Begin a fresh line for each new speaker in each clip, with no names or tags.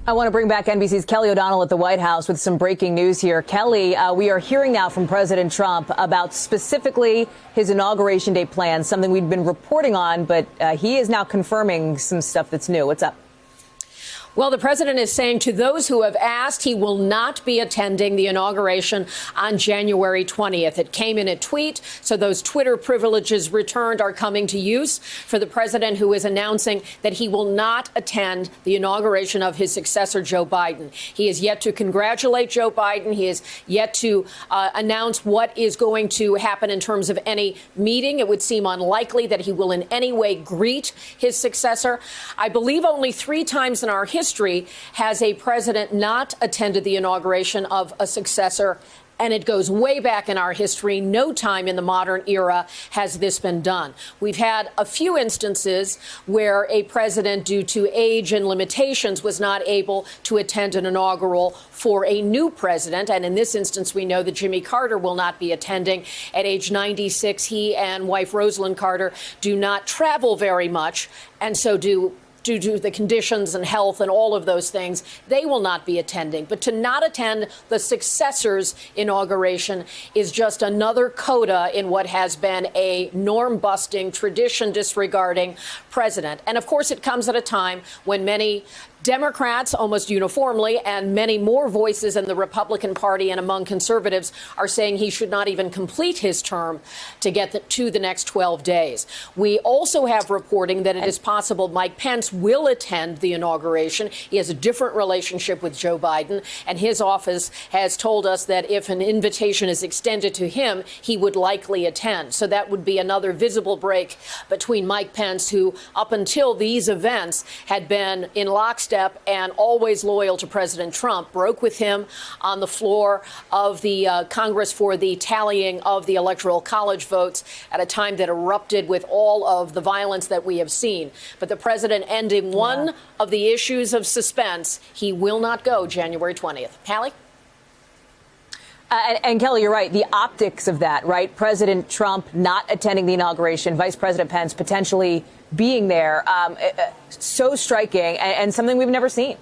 I want to bring back NBC's Kelly O'Donnell at the White House with some breaking news here. Kelly, we are hearing now from President Trump about specifically his Inauguration Day plans, something we'd been reporting on, but he is now confirming some stuff that's new. What's up?
Well, the president is saying to those who have asked he will not be attending the inauguration on January 20th. It came in a tweet, so those Twitter privileges returned are coming to use for the president, who is announcing that he will not attend the inauguration of his successor, Joe Biden. He is yet to congratulate Joe Biden. He is yet to announce what is going to happen in terms of any meeting. It would seem unlikely that he will in any way greet his successor. I believe only 3 times in our history has a president not attended the inauguration of a successor, and it goes way back in our history. No time in the modern era has this been done. We've had a few instances where a president, due to age and limitations, was not able to attend an inaugural for a new president. And in this instance, we know that Jimmy Carter will not be attending. At age 96, he and wife Rosalind Carter do not travel very much, and so due to the conditions and health and all of those things, they will not be attending. But to not attend the successor's inauguration is just another coda in what has been a norm-busting, tradition-disregarding president. And of course, it comes at a time when many Democrats, almost uniformly, and many more voices in the Republican Party and among conservatives are saying he should not even complete his term to get to the next 12 days. We also have reporting that it is possible Mike Pence will attend the inauguration. He has a different relationship with Joe Biden, and his office has told us that if an invitation is extended to him, he would likely attend. So that would be another visible break between Mike Pence, who up until these events had been in lockstep and always loyal to President Trump, broke with him on the floor of the Congress for the tallying of the Electoral College votes at a time that erupted with all of the violence that we have seen. But the president ending one of the issues of suspense. He will not go January 20th. Hallie?
And Kelly, you're right. The optics of that, right? President Trump not attending the inauguration, Vice President Pence potentially being there, so striking and something we've never seen.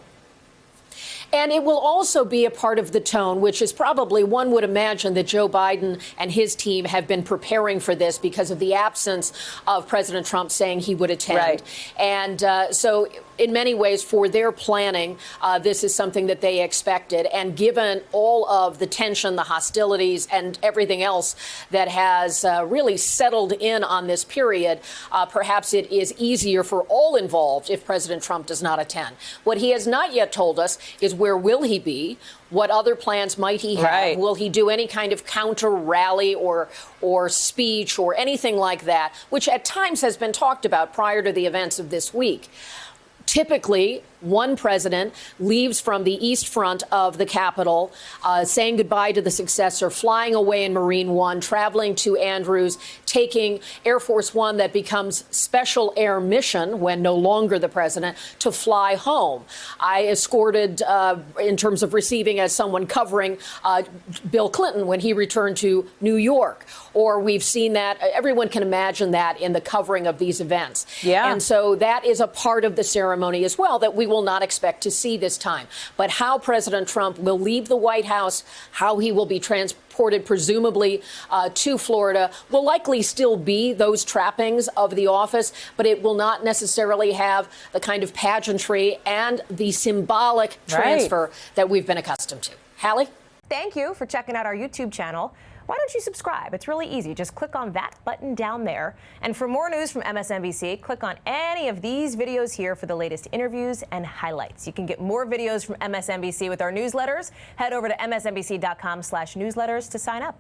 And it will also be a part of the tone, which is probably, one would imagine, that Joe Biden and his team have been preparing for this because of the absence of President Trump saying he would attend.
Right.
And so in many ways, for their planning, this is something that they expected. And given all of the tension, the hostilities, and everything else that has really settled in on this period, perhaps it is easier for all involved if President Trump does not attend. What he has not yet told us is where will he be? What other plans might he have?
Right.
Will he do any kind of counter rally or speech or anything like that, which at times has been talked about prior to the events of this week? Typically, one president leaves from the east front of the Capitol, saying goodbye to the successor, flying away in Marine One, traveling to Andrews, taking Air Force One that becomes Special Air Mission when no longer the president, to fly home. I escorted, in terms of receiving as someone covering Bill Clinton when he returned to New York. Or we've seen that. Everyone can imagine that in the covering of these events.
Yeah.
And so that is a part of the ceremony as well that we will not expect to see this time. But how President Trump will leave the White House, how he will be transported presumably to Florida, will likely still be those trappings of the office, but it will not necessarily have the kind of pageantry and the symbolic transfer that we've been accustomed to. Hallie?
Thank you for checking out our YouTube channel. Why don't you subscribe? It's really easy. Just click on that button down there. And for more news from MSNBC, click on any of these videos here for the latest interviews and highlights. You can get more videos from MSNBC with our newsletters. Head over to msnbc.com/newsletters to sign up.